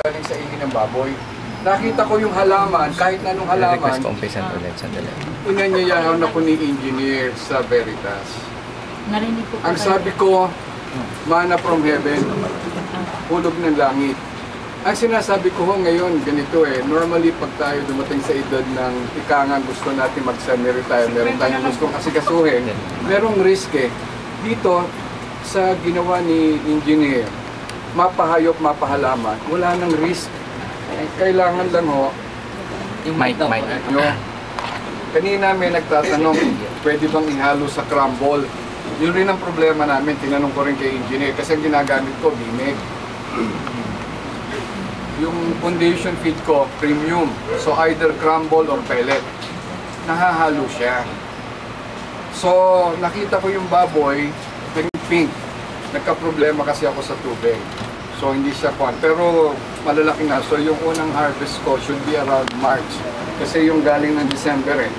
galing sa ingin ng baboy. Nakita ko yung halaman, kahit na anong halaman, Request ko umpisan ulit sandali. inanyayahan na po ni engineer sa Veritas. Narinig ko po Ang kayo. sabi ko, mana from heaven, hulog ng langit. Ang sinasabi ko ho ngayon, ganito normally pag tayo dumating sa edad ng ikangan gusto natin mag-semi-retire, meron tayong gustong asikasuhin, merong risk Dito, sa ginawa ni engineer, mapahayop, mapahalaman, wala nang risk. Kailangan lang ho, Yung mic. kanina may nagtatanong, pwede bang ihalo sa crumble? Yun rin ang problema namin, tinanong ko rin kay engineer, kasi ang ginagamit ko, BMEG. Yung foundation feed ko, premium. So either crumble or pellet. Nahahalo siya. So nakita ko yung baboy, pink. Nagka-problema kasi ako sa tubig. So hindi siya kwan. Pero malalaki na. So yung unang harvest ko should be around March. Kasi yung galing ng December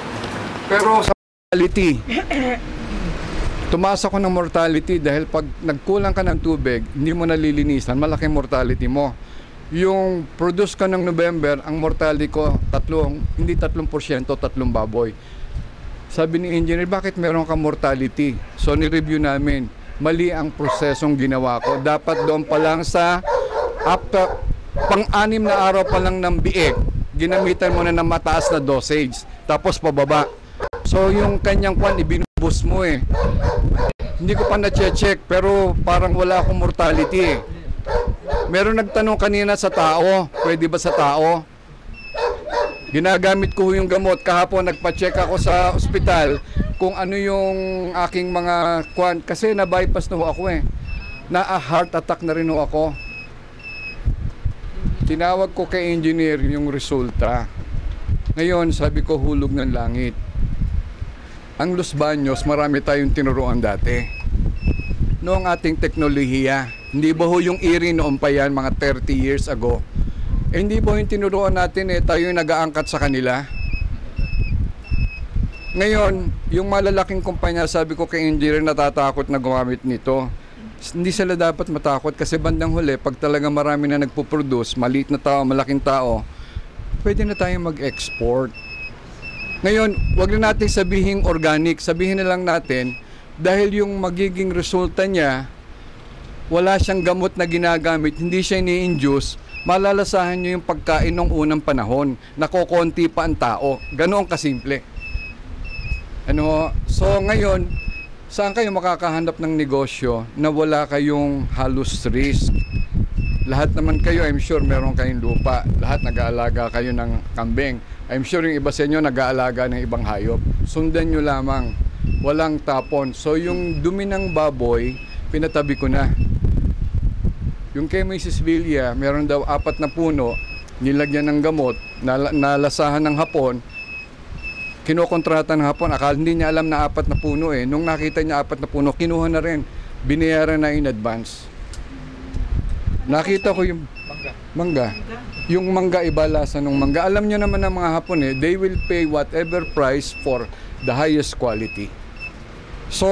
Pero sa mortality, tumaas ako ng mortality dahil pag nagkulang ka ng tubig, hindi mo nalilinisan, malaki mortality mo. Yung produce ka ng November, ang mortality ko, hindi 3%, 3 baboy. Sabi ni engineer, bakit meron ka mortality? So ni-review namin, mali ang prosesong ginawa ko. Dapat doon pa lang sa pang-anim na araw pa lang ng biik, ginamitan mo na ng mataas na dosage, tapos pababa. So yung kanyang kwan, ibinubos mo Hindi ko pa na-check, pero parang wala akong mortality Meron nagtanong kanina sa tao, pwede ba sa tao? Ginagamit ko yung gamot. Kahapon nagpa-check ako sa ospital kung ano yung aking mga kwan. Kasi na-bypass na ho ako Na-heart attack na rin ho ako. Tinawag ko kay engineer yung resulta. Ngayon, sabi ko hulog ng langit. Ang Los Baños, marami tayong tinuruan dati. Noong ating teknolohiya, hindi ba ho yung IRI noon pa yan, mga 30 years ago? Hindi ba yung tinuruan natin tayo yung nag-aangkat sa kanila? Ngayon, yung malalaking kumpanya, sabi ko kay engineer, natatakot na gumamit nito. Hindi sila dapat matakot kasi bandang huli, pag talaga marami na nagpo-produce, maliit na tao, malaking tao, pwede na tayong mag-export. Ngayon, wag na natin sabihin organic, sabihin na lang natin, dahil yung magiging resulta niya, wala siyang gamot na ginagamit, hindi siya ini-induce, malalasahan nyo yung pagkain ng unang panahon, nakokonti pa ang tao. Ganoon kasimple. So ngayon, saan kayo makakahanap ng negosyo na wala kayong halos risk? Lahat naman kayo, I'm sure meron kayong lupa. Lahat nag-aalaga kayo ng kambing. I'm sure yung iba sa inyo nag-aalaga ng ibang hayop. Sundan nyo lamang. Walang tapon. So yung dumi ng baboy, pinatabi ko na. Yung kay Mrs. Villa, meron daw 4 na puno, nilagyan ng gamot, nalasahan ng hapon, kinokontrata ng hapon, akala hindi niya alam na 4 na puno Nung nakita niya 4 na puno, kinuha na rin, binayaran na in advance. Nakita ko yung mangga. Yung mangga, iba lasa ng mangga. Alam niyo naman ng mga hapon they will pay whatever price for the highest quality. So,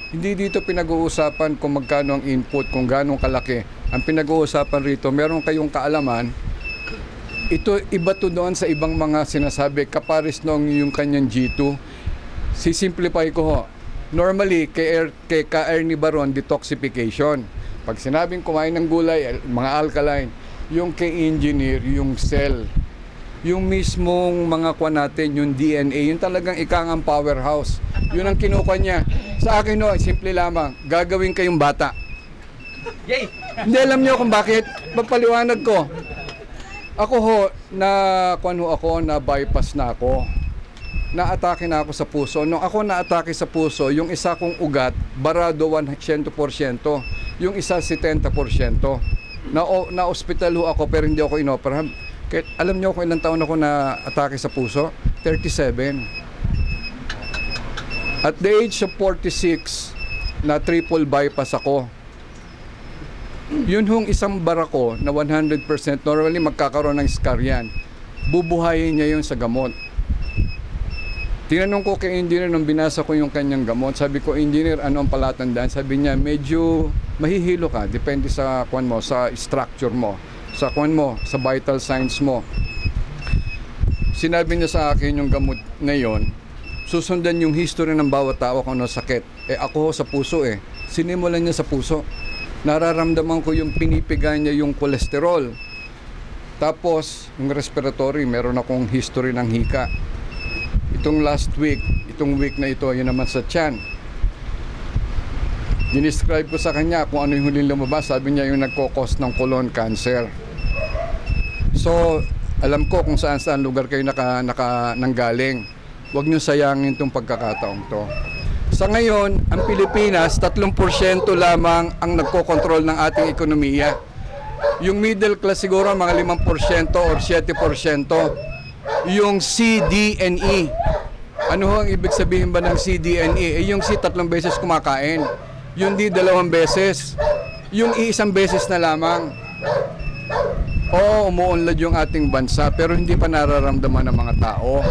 hindi dito pinag-uusapan kung magkano ang input, kung gano'ng kalaki. Ang pinag-uusapan rito, meron kayong kaalaman, ito iba to doon sa ibang mga sinasabi, kaparis nung yung kanyang G2. Sisimplify ko ho. Normally, kay Ernie Baron, detoxification. Pag sinabing kumain ng gulay, mga alkaline, yung kay engineer, yung cell. Yung mismong mga kwa natin, yung DNA, yung talagang ikangang powerhouse. Yun ang kinuha niya. Sa akin simple lamang, gagawin kayong bata. Yay! Hindi alam niyo kung bakit, magpaliwanag ko. Ako na-bypass na ako. Na-atake na ako sa puso. Nung ako na-atake sa puso, yung isa kong ugat, barado 100%. Yung isa 70%. Na-hospital ako pero hindi ako inoperahan. Alam niyo kung ilang taon ako na-atake sa puso? 37. At the age of 46, na triple bypass ako. Yun hong isang barako na 100%, normally magkakaroon ng scar yan. Bubuhayin niya yun sa gamot. Tinanong ko kay engineer nung binasa ko yung kanyang gamot. Sabi ko, engineer, ano ang palatandaan? Sabi niya, medyo mahihilo ka. Depende sa kwan mo, sa structure mo. sa kwan mo, sa vital signs mo. Sinabi niya sa akin yung gamot na yon, susundan yung history ng bawat tao kung ano sakit. Ako sa puso Sinimulan niya sa puso. Nararamdaman ko yung pinipiga niya yung kolesterol. Tapos, yung respiratory, meron akong history ng hika. Itong last week, itong week na ito, yun naman sa tiyan. Dinescribe ko sa kanya kung ano yung huling lumabas. Sabi niya yung nagkokos ng colon cancer. So, alam ko kung saan lugar kayo nanggaling. Huwag niyo sayangin itong pagkakataong to. Sa ngayon, ang Pilipinas, 3% lamang ang nagkokontrol ng ating ekonomiya. Yung middle class siguro mga 5% or 7%. Yung CDNE. Ano ho ang ibig sabihin ba ng CDNE? Yung C 3 beses kumakain. Yung D 2 beses. Yung E 1 beses na lamang. Oo, umuunlad yung ating bansa pero hindi pa nararamdaman ng mga tao.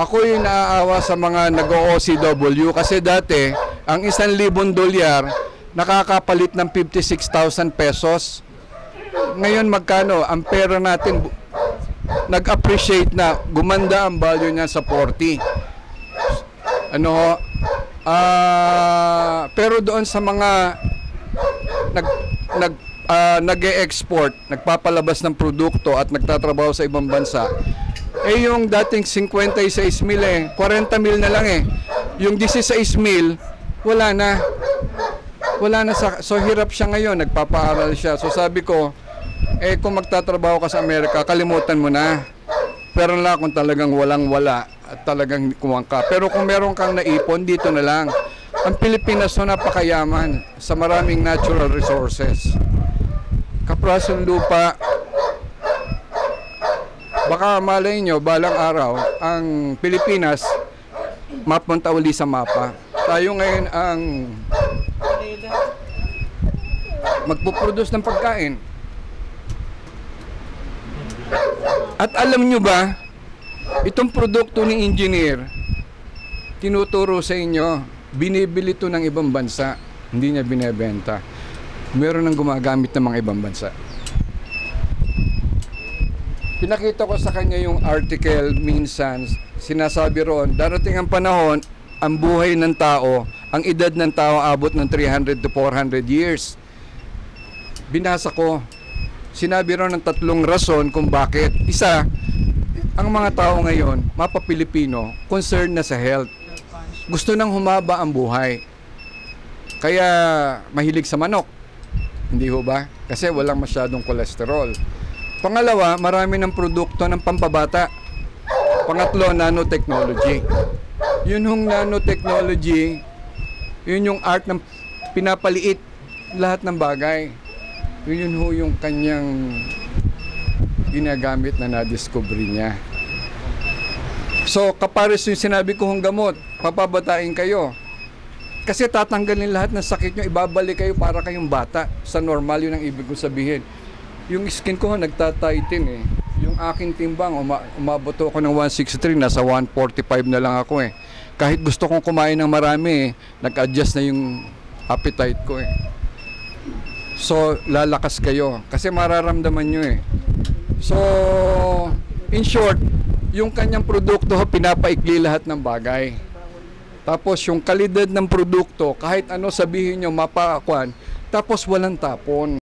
Ako yung naaawa sa mga nag-OCW kasi dati ang $1,000 nakakapalit ng 56,000 pesos. Ngayon magkano? Ang pera natin nag-appreciate na, gumanda ang value niya sa 40. Pero doon sa mga nag-e-export, nagpapalabas ng produkto at nagtatrabaho sa ibang bansa, yung dating 56,000 40,000 na lang Yung 16,000 wala na. So hirap siya ngayon, nagpapaaral siya. So sabi ko, kung magtatrabaho ka sa Amerika, kalimutan mo na. Pero lang kung talagang walang-wala at talagang kuwang ka. Pero kung meron kang naipon, dito na lang. Ang Pilipinas so napakayaman sa maraming natural resources. Kaprasong lupa. Baka malay nyo, balang araw, ang Pilipinas mapunta uli sa mapa. Tayo ngayon ang magpuproduce ng pagkain. At alam nyo ba, itong produkto ng engineer, tinuturo sa inyo, binibili ito ng ibang bansa, hindi niya binebenta. Meron nang gumagamit ng mga ibang bansa. Pinakita ko sa kanya yung article minsan, sinasabi roon, darating ang panahon, ang buhay ng tao, ang edad ng tao abot ng 300 to 400 years. Binasa ko, sinabi roon ng 3 rason kung bakit. Isa, ang mga tao ngayon, mapa-Pilipino, concerned na sa health. Gusto nang humaba ang buhay. Kaya mahilig sa manok. Hindi ho ba? Kasi walang masyadong kolesterol. Pangalawa, marami ng produkto ng pampabata. Pangatlo, nanotechnology. Yun yung nanotechnology, yun yung art ng pinapaliit lahat ng bagay. Yun yung kanyang ginagamit na na-discover niya. So, kapares yung sinabi ko hong gamot, papabatain kayo. Kasi tatanggalin lahat ng sakit nyo, ibabalik kayo para kayong bata. Sa normal, yun ang ibig ko sabihin. Yung skin ko nagtatighten Yung aking timbang, umabot ako ng 163, nasa 145 na lang ako Kahit gusto kong kumain ng marami nag-adjust na yung appetite ko So, lalakas kayo. Kasi mararamdaman nyo So, in short, yung kanyang produkto, pinapaikli lahat ng bagay. Tapos, yung kalidad ng produkto, kahit ano sabihin nyo, mapakuan, tapos walang tapon.